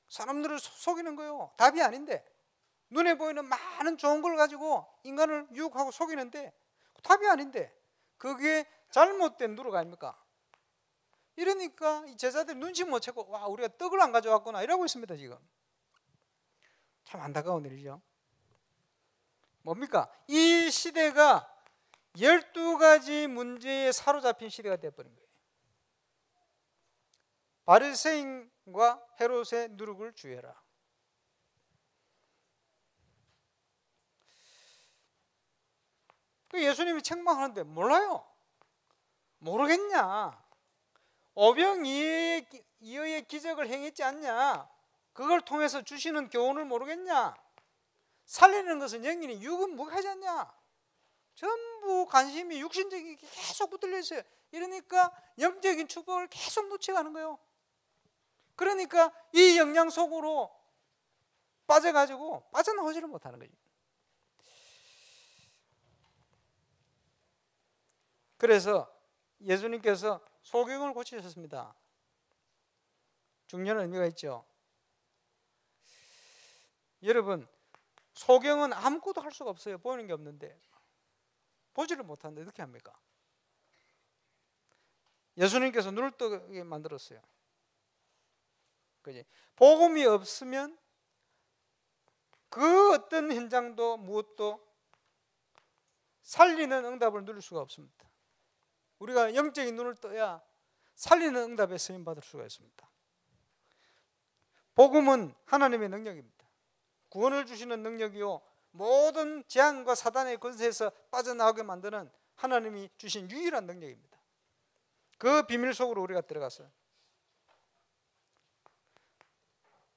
사람들을 속이는 거예요. 답이 아닌데 눈에 보이는 많은 좋은 걸 가지고 인간을 유혹하고 속이는데 답이 아닌데 그게 잘못된 누룩 아닙니까? 이러니까 이 제자들이 눈치 못 채고 와 우리가 떡을 안 가져왔구나 이러고 있습니다. 지금 참 안타까운 일이죠. 뭡니까? 이 시대가 12가지 문제에 사로잡힌 시대가 되어버린 거예요. 바리새인과 헤롯의 누룩을 주의해라. 예수님이 책망하는데 몰라요. 모르겠냐? 오병이어의 기적을 행했지 않냐? 그걸 통해서 주시는 교훈을 모르겠냐? 살리는 것은 영이니 육은 뭐가 하지 않냐? 전부 관심이 육신적인 게 계속 붙들려 있어요. 이러니까 영적인 축복을 계속 놓쳐가는 거예요. 그러니까 이 영향 속으로 빠져가지고 빠져나오지를 못하는 거죠. 그래서 예수님께서 소경을 고치셨습니다. 중요한 의미가 있죠. 여러분, 소경은 아무것도 할 수가 없어요. 보이는 게 없는데. 보지를 못하는데 어떻게 합니까? 예수님께서 눈을 뜨게 만들었어요. 그지? 복음이 없으면 그 어떤 현장도 무엇도 살리는 응답을 누릴 수가 없습니다. 우리가 영적인 눈을 떠야 살리는 응답에 쓰임받을 수가 있습니다. 복음은 하나님의 능력입니다. 구원을 주시는 능력이요, 모든 재앙과 사단의 권세에서 빠져나오게 만드는 하나님이 주신 유일한 능력입니다. 그 비밀 속으로 우리가 들어갔어요.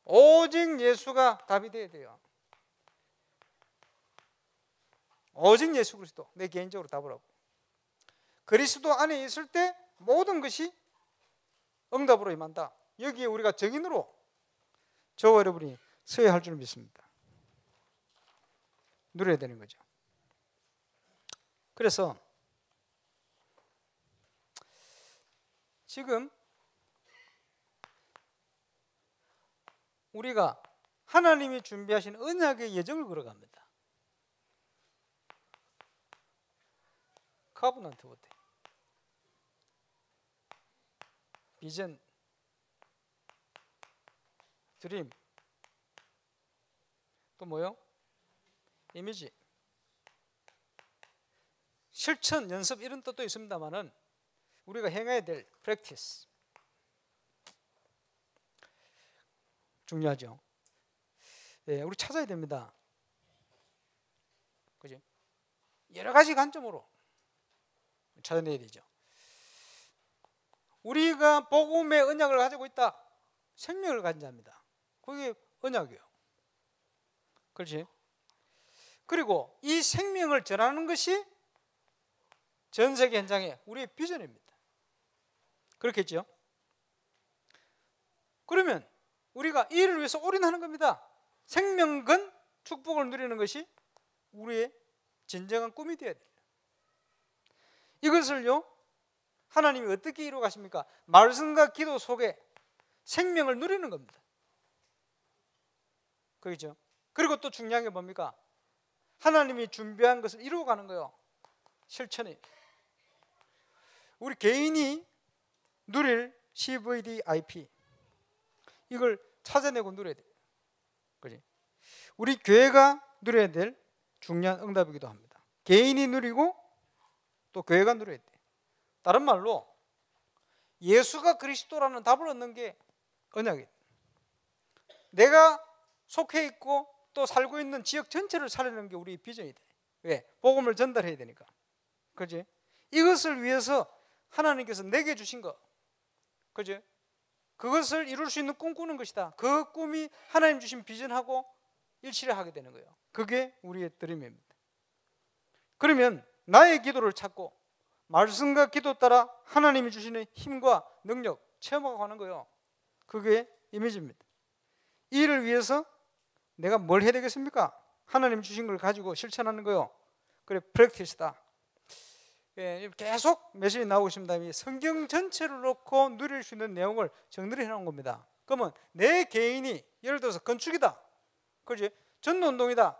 오직 예수가 답이 되어야 돼요. 오직 예수 그리스도, 내 개인적으로 답을 하고, 그리스도 안에 있을 때 모든 것이 응답으로 임한다. 여기에 우리가 증인으로 저와 여러분이 서야 할 줄 믿습니다. 누려야 되는 거죠. 그래서 지금 우리가 하나님이 준비하신 언약의 예정을 걸어갑니다. 카브넌트부터 비전, 드림, 또 뭐요? 이미지, 실천, 연습 이런 뜻도 있습니다만은 우리가 행해야 될 프랙티스 중요하죠. 예, 우리 찾아야 됩니다. 그죠? 여러 가지 관점으로 찾아내야 되죠. 우리가 복음의 언약을 가지고 있다. 생명을 가진 자입니다. 그게 언약이에요. 그렇지? 그리고 이 생명을 전하는 것이 전 세계 현장의 우리의 비전입니다. 그렇겠죠? 그러면 우리가 이 일을 위해서 올인하는 겁니다. 생명건 축복을 누리는 것이 우리의 진정한 꿈이 되어야 돼요. 이것을요, 하나님이 어떻게 이루어 가십니까? 말씀과 기도 속에 생명을 누리는 겁니다. 그렇죠? 그리고 또 중요한 게 뭡니까? 하나님이 준비한 것을 이루어가는 거예요. 실천이. 우리 개인이 누릴 CVDIP 이걸 찾아내고 누려야 돼요. 그렇지? 우리 교회가 누려야 될 중요한 응답이기도 합니다. 개인이 누리고 또 교회가 누려야 돼요. 다른 말로 예수가 그리스도라는 답을 얻는 게 언약이에요. 내가 속해 있고 또 살고 있는 지역 전체를 살리는 게 우리의 비전이 돼. 왜? 복음을 전달해야 되니까. 그렇지? 이것을 위해서 하나님께서 내게 주신 것, 그렇지? 그것을 이룰 수 있는 꿈 꾸는 것이다. 그 꿈이 하나님 주신 비전하고 일치를 하게 되는 거예요. 그게 우리의 드림입니다. 그러면 나의 기도를 찾고 말씀과 기도 따라 하나님이 주시는 힘과 능력 체험하고 가는 거예요. 그게 이미지입니다. 이 일을 위해서 내가 뭘 해야 되겠습니까? 하나님 주신 걸 가지고 실천하는 거예요. 그래, 프랙티스다. 예, 계속 메시지 나오고 있습니다. 성경 전체를 놓고 누릴 수 있는 내용을 정리를 해놓은 겁니다. 그러면 내 개인이 예를 들어서 건축이다, 그렇지? 전도운동이다,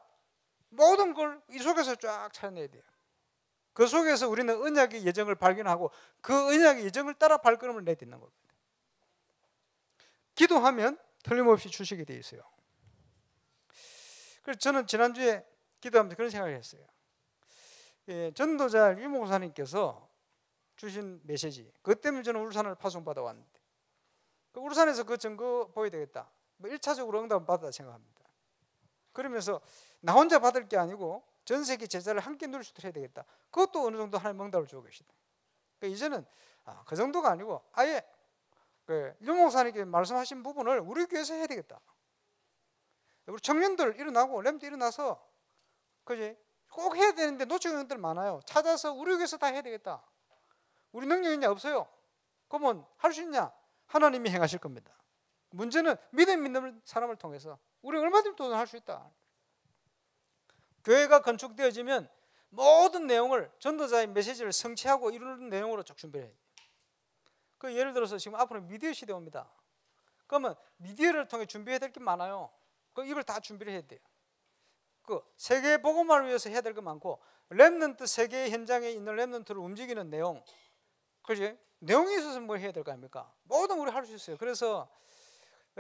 모든 걸 이 속에서 쫙 찾아내야 돼요. 그 속에서 우리는 언약의 예정을 발견하고 그 언약의 예정을 따라 발걸음을 내야 되는 겁니다. 기도하면 틀림없이 주시게 되어 있어요. 그래서 저는 지난주에 기도하면서 그런 생각을 했어요. 예, 전도자 유 목사님께서 주신 메시지, 그것 때문에 저는 울산을 파송받아 왔는데, 그 울산에서 그 증거 보여야 되겠다. 뭐 1차적으로 응답을 받았다 생각합니다. 그러면서 나 혼자 받을 게 아니고 전 세계 제자를 함께 누릴 수 있도록 해야 되겠다. 그것도 어느 정도 하나님 응답을 주고 계시다. 그러니까 이제는 그 정도가 아니고 아예 유 목사님께 말씀하신 부분을 우리 교회에서 해야 되겠다. 우리 청년들 일어나고 렘도 일어나서 그지? 꼭 해야 되는데 놓치는 것들 많아요. 찾아서 우리 교회에서 다 해야 되겠다. 우리 능력 있냐? 없어요. 그러면 할 수 있냐? 하나님이 행하실 겁니다. 문제는 믿는 사람을 통해서 우리 얼마든지 도전할 수 있다. 교회가 건축되어지면 모든 내용을 전도자의 메시지를 성취하고 이루는 내용으로 쭉 준비해야 돼요. 그 예를 들어서 지금 앞으로 미디어 시대 옵니다. 그러면 미디어를 통해 준비해야 될 게 많아요. 이걸 다 준비를 해야 돼요. 그 세계 복음화를 위해서 해야 될 게 많고, 렘넌트 세계 현장에 있는 렘넌트를 움직이는 내용, 그지? 내용이 있어서 뭘 해야 될 거 아닙니까? 모든 우리 할 수 있어요. 그래서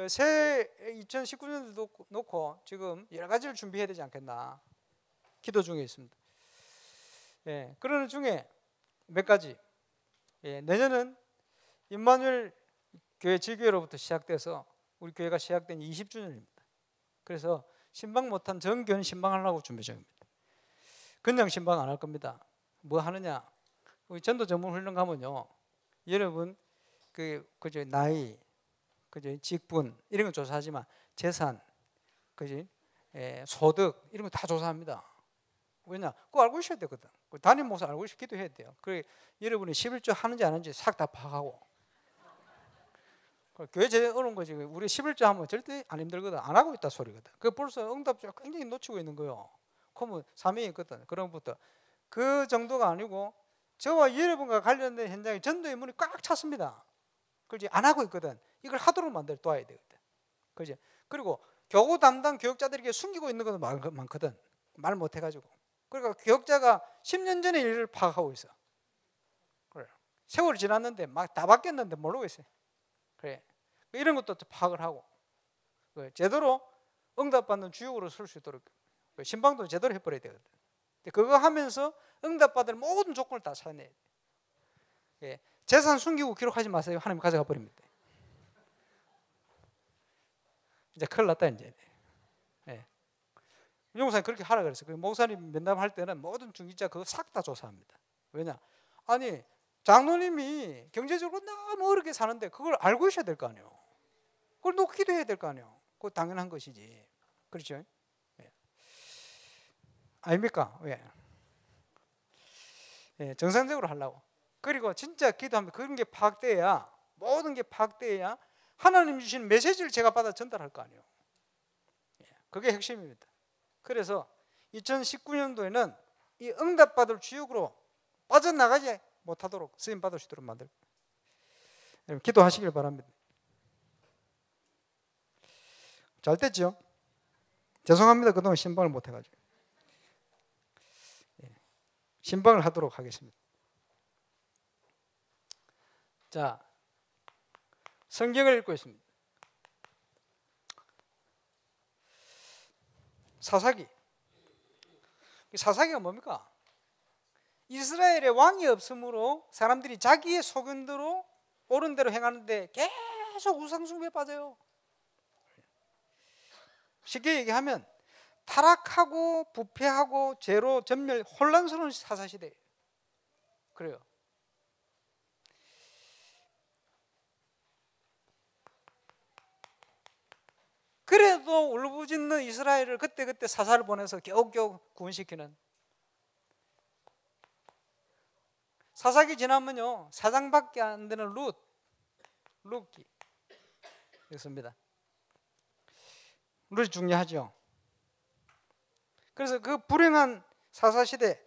새 2019년도 놓고 지금 여러 가지를 준비해야 되지 않겠나 기도 중에 있습니다. 예, 그러는 중에 몇 가지. 예, 내년은 임마누엘 교회 지교회로부터 시작돼서 우리 교회가 시작된 20주년입니다. 그래서 신방 못한 정교원 신방하려고 준비 중입니다. 그냥 신방 안 할 겁니다. 뭐 하느냐? 우리 전도 전문 훈련 가면요, 여러분 그저 나이, 그저 직분 이런 거 조사하지만 재산, 그지? 소득 이런 거 다 조사합니다. 왜냐? 그거 알고 있어야 되거든. 담임 목사 알고 있어 기도해야 돼요. 그래 여러분이 11조 하는지 안 하는지 싹 다 파악하고. 교회 제일 어려운 거지. 우리 11조 하면 절대 안 힘들거든. 안 하고 있다 소리거든. 그 벌써 응답자 굉장히 놓치고 있는 거예요. 그러면 사명이 있거든. 그런 것부터 그 정도가 아니고 저와 여러분과 관련된 현장에 전도의 문이 꽉 찼습니다. 그렇지? 안 하고 있거든. 이걸 하도록 만들어 둬야 되거든. 그렇지? 그리고 교구 담당 교육자들에게 숨기고 있는 것도 많거든. 말 못 해가지고. 그러니까 교육자가 10년 전에 일을 파악하고 있어. 그래. 세월이 지났는데 막 다 바뀌었는데 모르고 있어요. 그래. 이런 것도 파악을 하고, 제대로 응답받는 주역으로 설 수 있도록 신방도 제대로 해버려야 되거든. 그거 하면서 응답받을 모든 조건을 다 찾아내야 돼. 예. 재산 숨기고 기록하지 마세요. 하나님 가져가 버립니다. 이제 큰일 났다 이제. 예. 용사님 그렇게 하라 그랬어요. 그 목사님 면담할 때는 모든 중직자 그거 싹 다 조사합니다. 왜냐? 아니 장로님이 경제적으로 너무 어렵게 사는데 그걸 알고 있어야 될 거 아니에요. 그걸 놓기도 해야 될 거 아니에요. 그거 당연한 것이지. 그렇죠? 예. 아닙니까? 왜? 예, 정상적으로 하려고. 그리고 진짜 기도하면 그런 게 파악돼야, 모든 게 파악돼야 하나님 주신 메시지를 제가 받아 전달할 거 아니에요. 예, 그게 핵심입니다. 그래서 2019년도에는 이 응답받을 주역으로 빠져나가지 못하도록 쓰임 받을 수 있도록 만들. 여러분 기도하시길 바랍니다. 잘 됐죠? 죄송합니다. 그동안 신방을 못 해가지고. 신방을 하도록 하겠습니다. 자, 성경을 읽고 있습니다. 사사기. 사사기가 뭡니까? 이스라엘에 왕이 없으므로 사람들이 자기의 소견대로 옳은 대로 행하는데 계속 우상숭배에 빠져요. 쉽게 얘기하면 타락하고 부패하고 죄로 전멸 혼란스러운 사사시대예요. 그래요. 그래도 울부짖는 이스라엘을 그때그때 사사를 보내서 겨우겨우 구원시키는. 사사기 지나면요 4장밖에 안 되는 룻기 있습니다. 룻이 중요하죠. 그래서 그 불행한 사사시대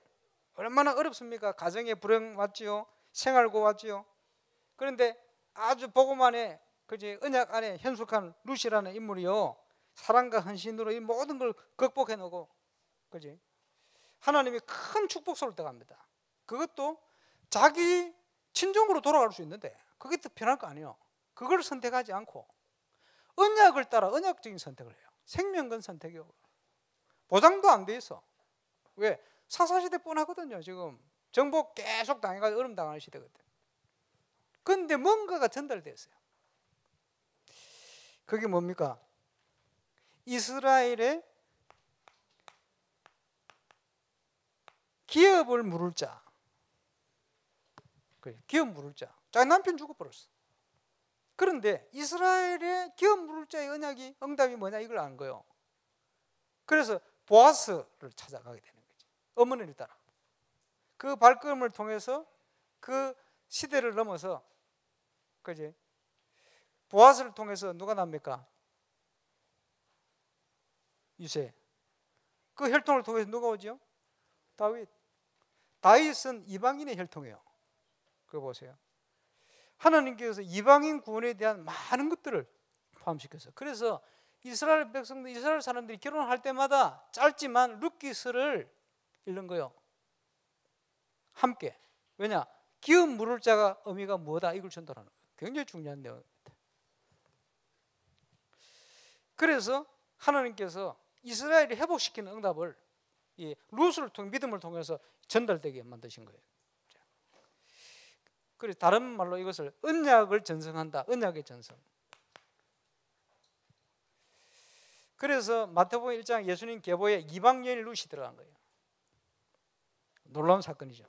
얼마나 어렵습니까? 가정에 불행 왔지요. 생활고 왔지요. 그런데 아주 복음 안에 그지 언약 안에 현숙한 룻이라는 인물이요 사랑과 헌신으로 이 모든 걸 극복해 놓고 그지 하나님이 큰 축복소를 떠갑니다. 그것도 자기 친정으로 돌아갈 수 있는데 그게 더 편할 거 아니에요. 그걸 선택하지 않고 언약을 따라 언약적인 선택을 해요. 생명건 선택이요. 보장도 안 돼 있어. 왜? 사사시대 뻔하거든요. 지금 정복 계속 당해가지고 얼음 당하는 시대거든. 그런데 뭔가가 전달됐어요. 그게 뭡니까? 이스라엘의 기업을 물을 자. 그래, 기업 물을 자. 자기 남편 죽어버렸어. 그런데 이스라엘의 기업 물을 자의 언약이 응답이 뭐냐 이걸 안 거예요. 그래서 보아스를 찾아가게 되는 거죠. 어머니를 따라. 그 발걸음을 통해서 그 시대를 넘어서, 그지? 보아스를 통해서 누가 납니까? 유세. 그 혈통을 통해서 누가 오죠? 다윗. 다윗은 이방인의 혈통이에요. 그거 보세요. 하나님께서 이방인 구원에 대한 많은 것들을 포함시켰어요. 그래서 이스라엘 백성들, 이스라엘 사람들이 결혼할 때마다 짧지만 룻기스를 읽는 거예요. 함께. 왜냐? 기업 물을 자가 의미가 뭐다? 이걸 전달하는 거예요. 굉장히 중요한 내용입니다. 그래서 하나님께서 이스라엘을 회복시키는 응답을 이 룻을 통해, 믿음을 통해서 전달되게 만드신 거예요. 그래서 다른 말로 이것을 언약을 전승한다. 언약의 전승. 그래서 마태복음 1장 예수님 계보에 이방 여인 룻이 들어간 거예요. 놀라운 사건이죠.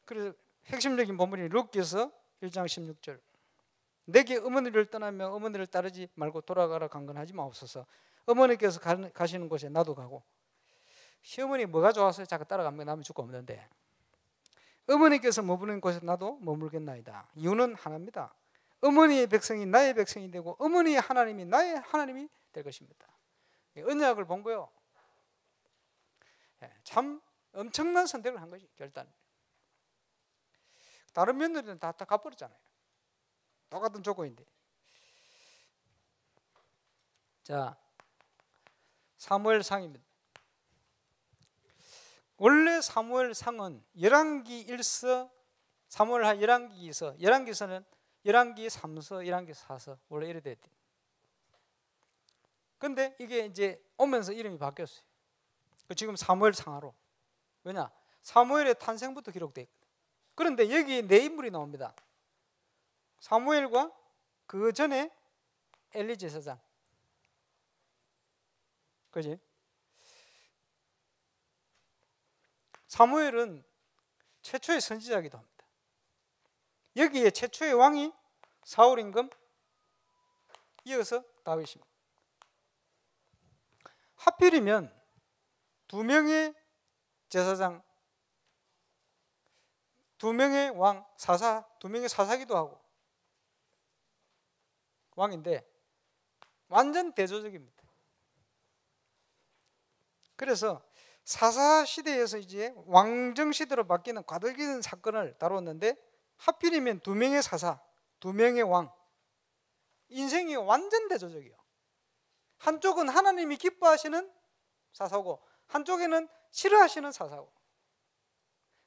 그래서 핵심적인 본문이 룻기서 1장 16절. 내게 어머니를 떠나며 어머니를 따르지 말고 돌아가라 강건하지 마옵소서. 어머니께서 가시는 곳에 나도 가고. 시어머니 뭐가 좋아서 자꾸 따라가면 남이 죽고 없는데, 어머니께서 머무는 곳에 나도 머물겠나이다. 이유는 하나입니다. 어머니의 백성이 나의 백성이 되고 어머니의 하나님이 나의 하나님이 될 것입니다. 언약을 본 거요. 참 엄청난 선택을 한 거지. 결단. 다른 며느리는 다 갚아버렸잖아요. 똑같은 조건인데. 자, 사무엘상입니다. 원래 사무엘상은 열왕기 1서, 사무엘하 열왕기 2서, 열왕기서는 열왕기 3서, 열왕기 4서 원래 이래 됐대. 근데 이게 이제 오면서 이름이 바뀌었어요. 지금 사무엘상하로. 왜냐? 사무엘의 탄생부터 기록되어 있거든. 그런데 여기 네 인물이 나옵니다. 사무엘과 그 전에 엘리 제사장. 그지? 사무엘은 최초의 선지자이기도 합니다. 여기에 최초의 왕이 사울 임금, 이어서 다윗입니다. 하필이면 두 명의 제사장, 두 명의 왕, 사사, 두 명의 사사기도 하고 왕인데 완전 대조적입니다. 그래서 사사 시대에서 이제 왕정 시대로 바뀌는 과도기는 사건을 다루었는데 하필이면 두 명의 사사, 두 명의 왕, 인생이 완전 대조적이에요. 한쪽은 하나님이 기뻐하시는 사사고 한쪽에는 싫어하시는 사사고,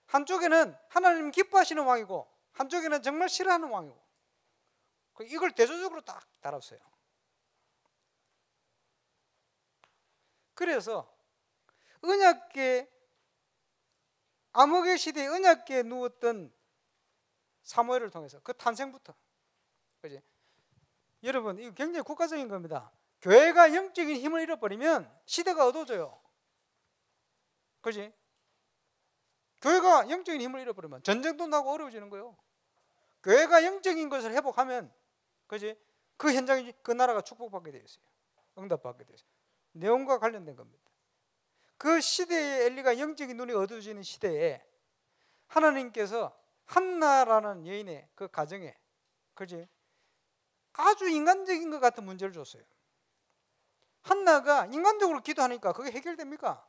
한쪽에는 하나님 기뻐하시는 왕이고 한쪽에는 정말 싫어하는 왕이고, 이걸 대조적으로 딱 다뤘어요. 그래서 언약궤, 암흑의 시대에 언약궤에 누웠던 사무엘을 통해서 그 탄생부터, 그지? 여러분, 이거 굉장히 국가적인 겁니다. 교회가 영적인 힘을 잃어버리면 시대가 어두워져요. 그지? 교회가 영적인 힘을 잃어버리면 전쟁도 나고 어려워지는 거예요. 교회가 영적인 것을 회복하면, 그지? 그 현장이, 그 나라가 축복받게 되어 있어요. 응답받게 되어 있어요. 내용과 관련된 겁니다. 그 시대에 엘리가 영적인 눈이 어두워지는 시대에 하나님께서 한나라는 여인의 그 가정에, 그지? 아주 인간적인 것 같은 문제를 줬어요. 한나가 인간적으로 기도하니까 그게 해결됩니까?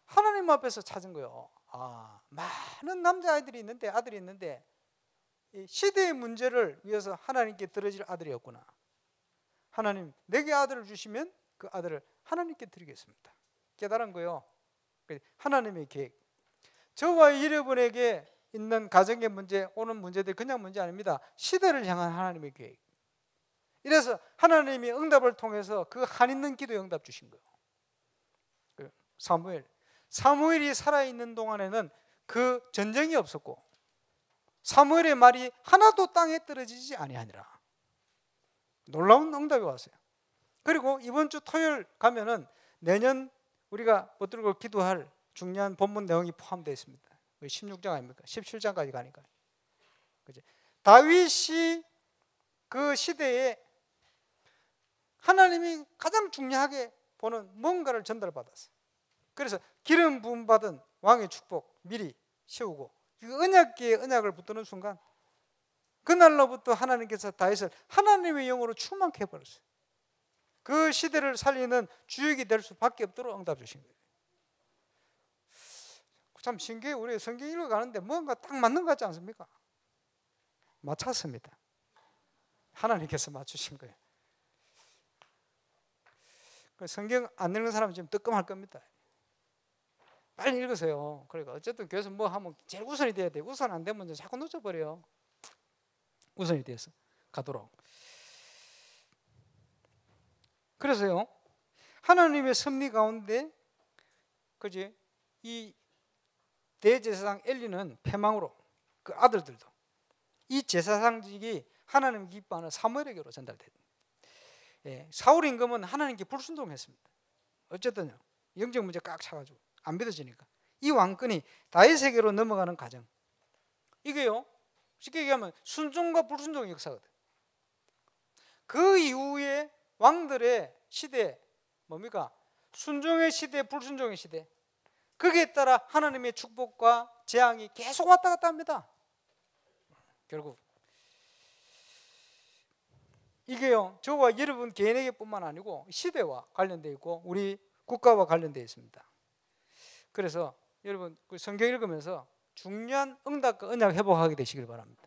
하나님 앞에서 찾은 거예요. 아, 많은 남자아이들이 있는데, 아들이 있는데 이 시대의 문제를 위해서 하나님께 드려질 아들이었구나. 하나님, 내게 아들을 주시면 그 아들을 하나님께 드리겠습니다. 깨달은 거예요. 하나님의 계획. 저와 여러분에게 있는 가정의 문제, 오는 문제들이 그냥 문제 아닙니다. 시대를 향한 하나님의 계획. 이래서 하나님이 응답을 통해서 그 한 있는 기도에 응답 주신 거예요. 사무엘이 살아있는 동안에는 그 전쟁이 없었고 사무엘의 말이 하나도 땅에 떨어지지 아니하니라. 놀라운 응답이 왔어요. 그리고 이번 주 토요일 가면은 내년 우리가 붙들고 기도할 중요한 본문 내용이 포함되어 있습니다. 16장 아닙니까? 17장까지 가니까. 그치? 다윗이 그 시대에 하나님이 가장 중요하게 보는 뭔가를 전달받았어요. 그래서 기름 부음 받은 왕의 축복 미리 세우고 그 언약궤에 언약을 붙드는 순간 그날로부터 하나님께서 다윗을 하나님의 영으로 충만케 해버렸어요. 그 시대를 살리는 주역이 될 수밖에 없도록 응답 주신 거예요. 참 신기해요. 우리 성경 읽어가는데 뭔가 딱 맞는 것 같지 않습니까? 맞췄습니다. 하나님께서 맞추신 거예요. 성경 안 읽는 사람은 지금 뜨끔할 겁니다. 빨리 읽으세요. 그러니까 어쨌든 교회에서 뭐 하면 제일 우선이 돼야 돼요. 우선 안 되면 자꾸 놓쳐버려요. 우선이 돼서 가도록. 그래서요, 하나님의 섭리 가운데 그지 이 대제사장 엘리는 패망으로 그 아들들도 이 제사장직이 하나님 기뻐하는 사무엘에게로 전달됐습니다. 예, 사울 임금은 하나님께 불순종했습니다. 어쨌든 영적 문제 꽉 차가지고 안 믿어지니까 이 왕권이 다윗에게로 넘어가는 과정, 이게요 쉽게 얘기하면 순종과 불순종의 역사거든. 그 이후에 왕들의 시대 뭡니까? 순종의 시대, 불순종의 시대. 거기에 따라 하나님의 축복과 재앙이 계속 왔다 갔다 합니다. 결국 이게요 저와 여러분 개인에게 뿐만 아니고 시대와 관련되어 있고 우리 국가와 관련되어 있습니다. 그래서 여러분 성경 읽으면서 중요한 응답과 언약 회복하게 되시길 바랍니다.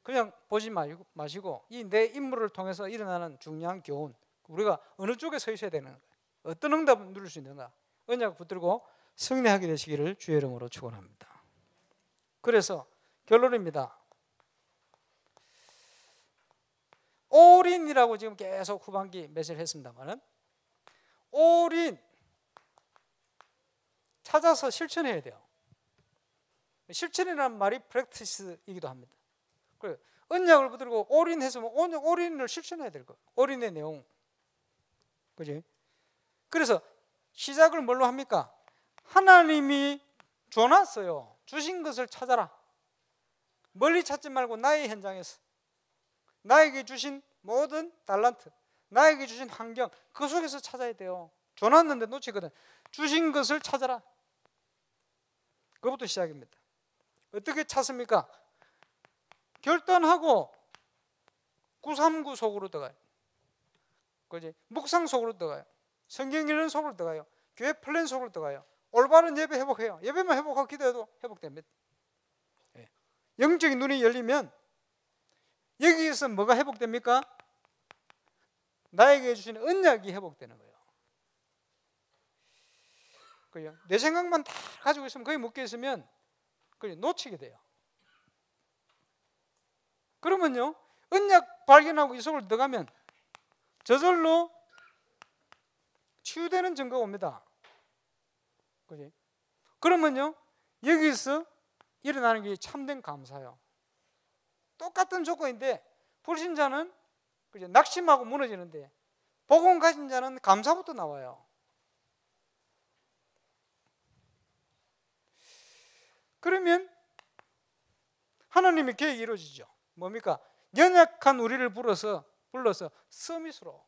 그냥 보지 마시고 이 내 인물을 통해서 일어나는 중요한 교훈, 우리가 어느 쪽에 서 있어야 되는가, 어떤 응답을 누릴 수 있는가, 언약을 붙들고 승리하게 되시기를 주의 이름으로 축원합니다. 그래서 결론입니다. 올인이라고 지금 계속 후반기 메시지를 했습니다만은 올인 찾아서 실천해야 돼요. 실천이라는 말이 프랙티스이기도 합니다. 그래요. 언약을 붙들고 올인해서 올인을 실천해야 될 거예요. 올인의 내용, 그지? 그래서 시작을 뭘로 합니까? 하나님이 줘놨어요. 주신 것을 찾아라. 멀리 찾지 말고 나의 현장에서 나에게 주신 모든 달란트, 나에게 주신 환경, 그 속에서 찾아야 돼요. 줘놨는데 놓치거든. 주신 것을 찾아라. 그것부터 시작입니다. 어떻게 찾습니까? 결단하고 939 속으로 들어가요. 그지? 묵상 속으로 들어가요. 성경 읽는 속으로 들어가요. 교회 플랜 속으로 들어가요. 올바른 예배 회복해요. 예배만 회복하고 기도해도 회복됩니다. 예. 영적인 눈이 열리면 여기에서 뭐가 회복됩니까? 나에게 주신 언약이 회복되는 거예요. 그죠? 내 생각만 다 가지고 있으면 거기 묶여 있으면 놓치게 돼요. 그러면요 언약 발견하고 이 속으로 들어가면 저절로 치유되는 증거가 옵니다. 그지? 그러면요 여기서 일어나는 게 참된 감사예요. 똑같은 조건인데 불신자는 그죠? 낙심하고 무너지는데 복음 가진 자는 감사부터 나와요. 그러면 하나님의 계획이 이루어지죠. 뭡니까? 연약한 우리를 불러서 서밋으로,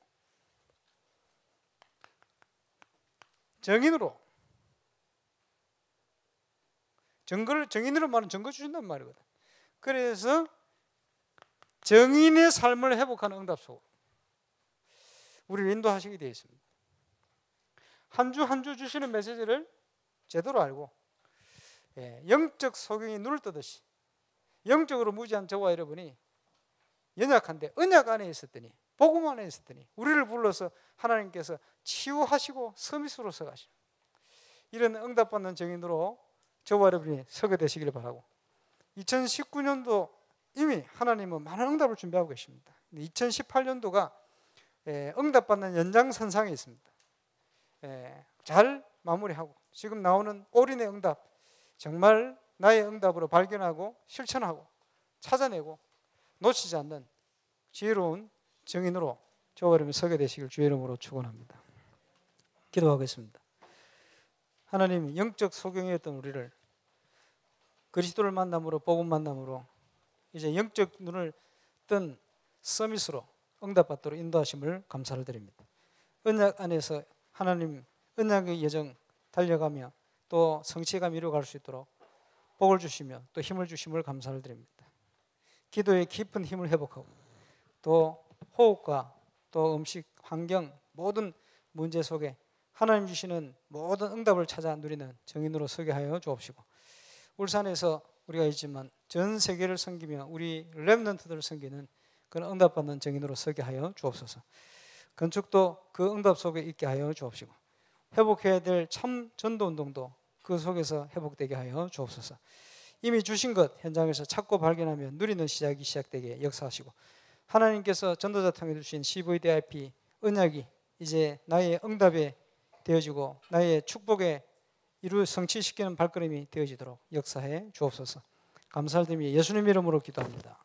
정인으로, 정인으로 말하면 증거 주신단 말이거든. 그래서 정인의 삶을 회복하는 응답 속으로 우리를 인도하시게 되어 있습니다. 한 주 한 주 주시는 메시지를 제대로 알고 영적 소경이 눈을 뜨듯이 영적으로 무지한 저와 여러분이 연약한데 언약 안에 있었더니 복음 안에 있었더니 우리를 불러서 하나님께서 치유하시고 서밋으로 서가시는 이런 응답받는 정인으로 저와 여러분이 서게 되시길 바라고, 2019년도 이미 하나님은 많은 응답을 준비하고 계십니다. 2018년도가 응답받는 연장선상에 있습니다. 잘 마무리하고 지금 나오는 올인의 응답 정말 나의 응답으로 발견하고 실천하고 찾아내고 놓치지 않는 지혜로운 정인으로 저와 여러분이 서게 되시길 주의 이름으로 축원합니다. 기도하겠습니다. 하나님, 영적 소경이었던 우리를 그리스도를 만남으로, 복음 만남으로 이제 영적 눈을 뜬 서밋으로 응답받도록 인도하심을 감사를 드립니다. 언약 안에서 하나님 언약의 여정 달려가며 또 성취감 이루어갈 수 있도록 복을 주시며 또 힘을 주심을 감사를 드립니다. 기도의 깊은 힘을 회복하고 또 호흡과 또 음식, 환경 모든 문제 속에 하나님 주시는 모든 응답을 찾아 누리는 정인으로 서게 하여 주옵시고, 울산에서 우리가 있지만 전 세계를 섬기며 우리 렘넌트들을 섬기는 그런 응답받는 정인으로 서게 하여 주옵소서. 건축도 그 응답 속에 있게 하여 주옵시고, 회복해야 될 참 전도운동도 그 속에서 회복되게 하여 주옵소서. 이미 주신 것 현장에서 찾고 발견하며 누리는 시작이 시작되게 역사하시고, 하나님께서 전도자 통해 주신 CVDIP 언약이 이제 나의 응답에 되어지고 나의 축복에 성취시키는 발걸음이 되어지도록 역사해 주옵소서. 감사를 드리며 예수님 이름으로 기도합니다.